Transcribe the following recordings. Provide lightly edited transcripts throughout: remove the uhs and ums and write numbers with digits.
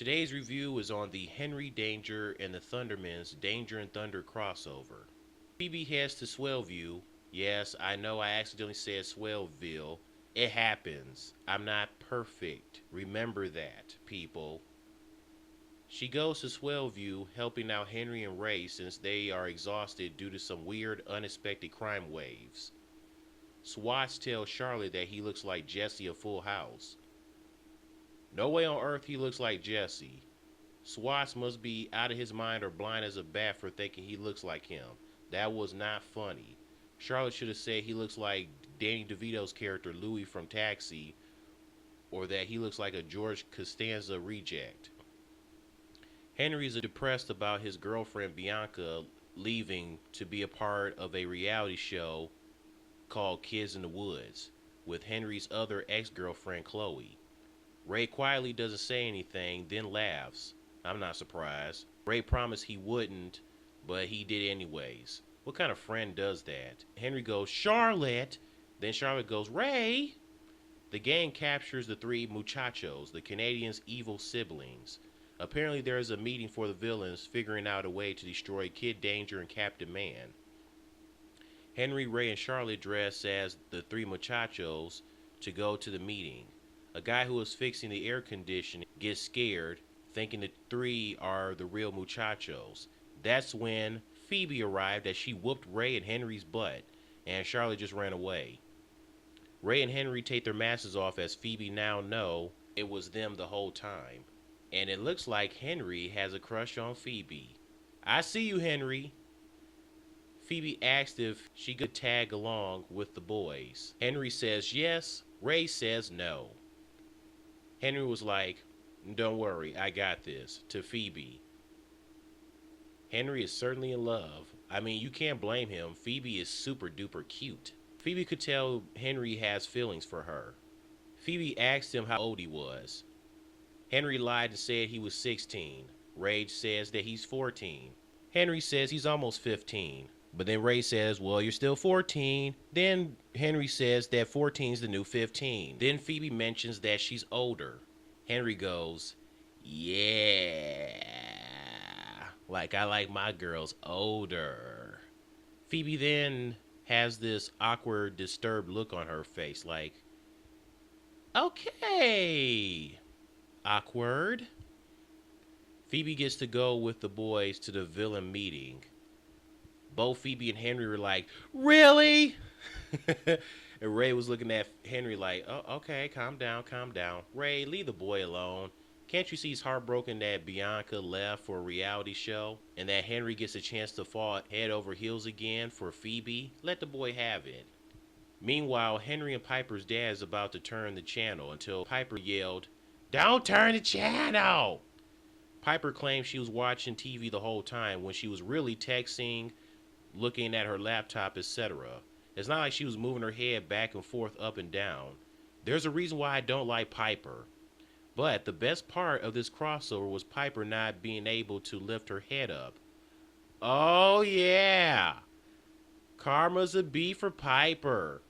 Today's review is on the Henry Danger and the Thundermans Danger and Thunder crossover. Phoebe heads to Swellview. Yes, I know I accidentally said Swellville. It happens. I'm not perfect. Remember that, people. She goes to Swellview, helping out Henry and Ray since they are exhausted due to some weird, unexpected crime waves. Swats tells Charlotte that he looks like Jesse of Full House. No way on earth he looks like Jesse. Swats must be out of his mind or blind as a bat for thinking he looks like him. That was not funny. Charlotte should have said he looks like Danny DeVito's character Louis from Taxi, or that he looks like a George Costanza reject. Henry is depressed about his girlfriend Bianca leaving to be a part of a reality show called Kids in the Woods with Henry's other ex-girlfriend Chloe. Ray quietly doesn't say anything, then laughs. I'm not surprised. Ray promised he wouldn't, but he did anyways. What kind of friend does that? Henry goes, Charlotte! Then Charlotte goes, Ray! The gang captures the three muchachos, the Canadians' evil siblings. Apparently there is a meeting for the villains figuring out a way to destroy Kid Danger and Captain Man. Henry, Ray, and Charlotte dress as the three muchachos to go to the meeting. A guy who is fixing the air conditioning gets scared, thinking the three are the real muchachos. That's when Phoebe arrived as she whooped Ray and Henry's butt, and Charlotte just ran away. Ray and Henry take their masks off as Phoebe now know it was them the whole time. And it looks like Henry has a crush on Phoebe. I see you, Henry. Phoebe asked if she could tag along with the boys. Henry says yes. Ray says no. Henry was like, don't worry, I got this, to Phoebe. Henry is certainly in love. I mean, you can't blame him. Phoebe is super duper cute. Phoebe could tell Henry has feelings for her. Phoebe asked him how old he was. Henry lied and said he was 16. Ray says that he's 14. Henry says he's almost 15. But then Ray says, well, you're still 14. Then Henry says that 14 is the new 15. Then Phoebe mentions that she's older. Henry goes, yeah. Like I like my girls older. Phoebe then has this awkward, disturbed look on her face like, okay. Awkward. Phoebe gets to go with the boys to the villain meeting. Both Phoebe and Henry were like, really? And Ray was looking at Henry like, oh, okay, calm down, calm down. Ray, leave the boy alone. Can't you see he's heartbroken that Bianca left for a reality show? And that Henry gets a chance to fall head over heels again for Phoebe? Let the boy have it. Meanwhile, Henry and Piper's dad is about to turn the channel until Piper yelled, don't turn the channel! Piper claimed she was watching TV the whole time when she was really texting, looking at her laptop, etc. It's not like she was moving her head back and forth up and down. There's a reason why I don't like Piper. But the best part of this crossover was Piper not being able to lift her head up. Oh yeah! Karma's a B for Piper.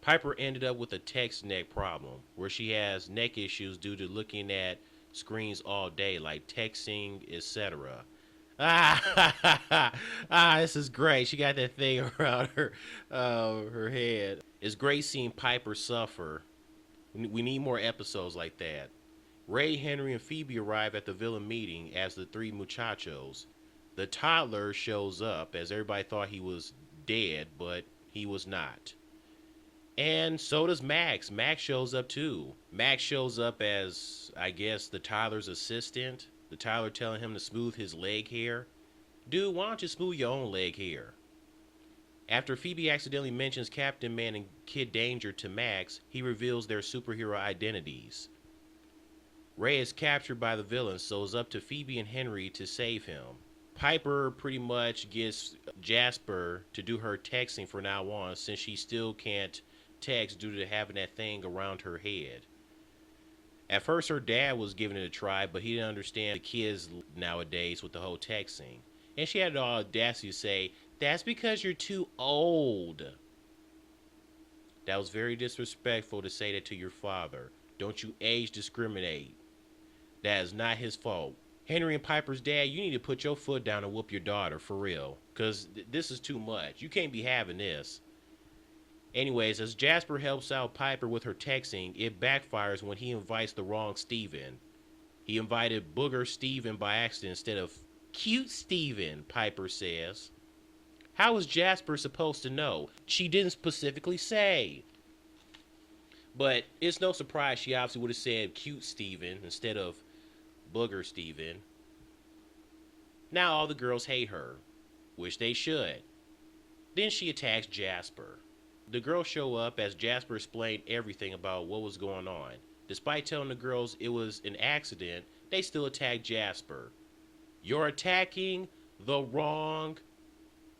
Piper ended up with a text neck problem where she has neck issues due to looking at screens all day like texting, etc. This is great. She got that thing around her head. It's great seeing Piper suffer. We need more episodes like that. Ray, Henry, and Phoebe arrive at the villain meeting as the three muchachos. The toddler shows up as everybody thought he was dead, but he was not. And so does Max. Max shows up too. Max shows up as, I guess, the toddler's assistant. The toddler telling him to smooth his leg hair. Dude, why don't you smooth your own leg hair? After Phoebe accidentally mentions Captain Man and Kid Danger to Max, he reveals their superhero identities. Ray is captured by the villains, so it's up to Phoebe and Henry to save him. Piper pretty much gets Jasper to do her texting from now on since she still can't text due to having that thing around her head. At first her dad was giving it a try, but he didn't understand the kids nowadays with the whole texting. And she had the audacity to say, that's because you're too old. That was very disrespectful to say that to your father. Don't you age discriminate. That is not his fault. Henry and Piper's dad, you need to put your foot down and whoop your daughter for real. Because this is too much. You can't be having this. Anyways, as Jasper helps out Piper with her texting, it backfires when he invites the wrong Steven. He invited Booger Steven by accident instead of Cute Steven, Piper says. How was Jasper supposed to know? She didn't specifically say. But it's no surprise she obviously would have said Cute Steven instead of Booger Steven. Now all the girls hate her, which they should. Then she attacks Jasper. The girls show up as Jasper explained everything about what was going on. Despite telling the girls it was an accident, they still attack Jasper. You're attacking the wrong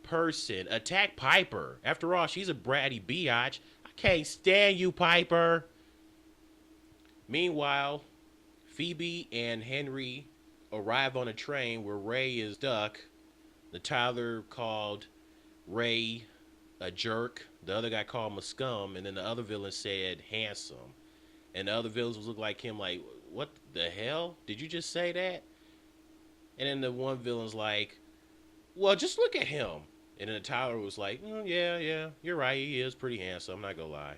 person. Attack Piper. After all, she's a bratty biatch. I can't stand you, Piper. Meanwhile, Phoebe and Henry arrive on a train where Ray is stuck. The Tyler called Ray a jerk. The other guy called him a scum. And then the other villain said handsome. And the other villains look like him like, what the hell? Did you just say that? And then the one villain's like, well, just look at him. And then the Tyler was like, yeah, you're right. He is pretty handsome. I'm not going to lie.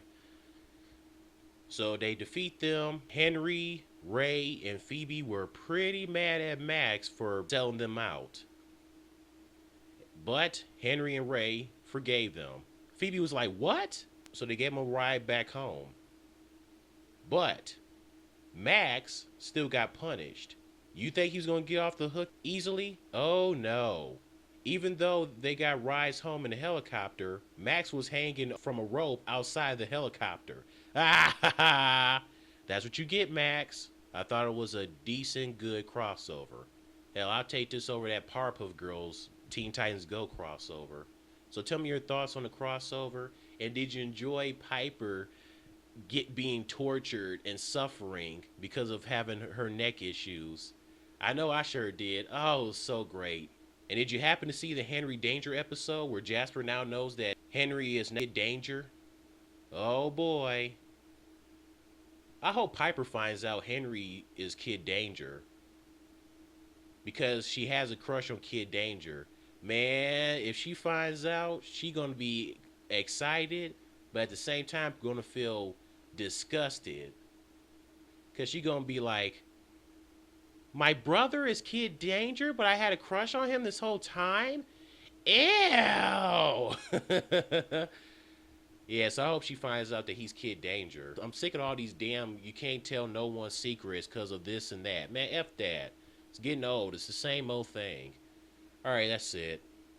So they defeat them. Henry, Ray, and Phoebe were pretty mad at Max for selling them out. But Henry and Ray forgave them. Phoebe was like, what? So they gave him a ride back home. But Max still got punished. You think he was going to get off the hook easily? Oh no. Even though they got rides home in a helicopter, Max was hanging from a rope outside the helicopter. Ah ha ha! That's what you get, Max. I thought it was a decent, good crossover. Hell, I'll take this over that Powerpuff Girls Teen Titans Go crossover. So tell me your thoughts on the crossover, and did you enjoy Piper being tortured and suffering because of having her neck issues? I know I sure did. Oh, it was so great. And did you happen to see the Henry Danger episode where Jasper now knows that Henry is Kid Danger? Oh boy. I hope Piper finds out Henry is Kid Danger, because she has a crush on Kid Danger. Man, if she finds out, she gonna be excited, but at the same time gonna feel disgusted. Because she gonna be like, my brother is Kid Danger, but I had a crush on him this whole time? Ew! Yeah, so I hope she finds out that he's Kid Danger. I'm sick of all these damn, you can't tell no one's secrets because of this and that. Man, F that. It's getting old. It's the same old thing. Alright, that's it.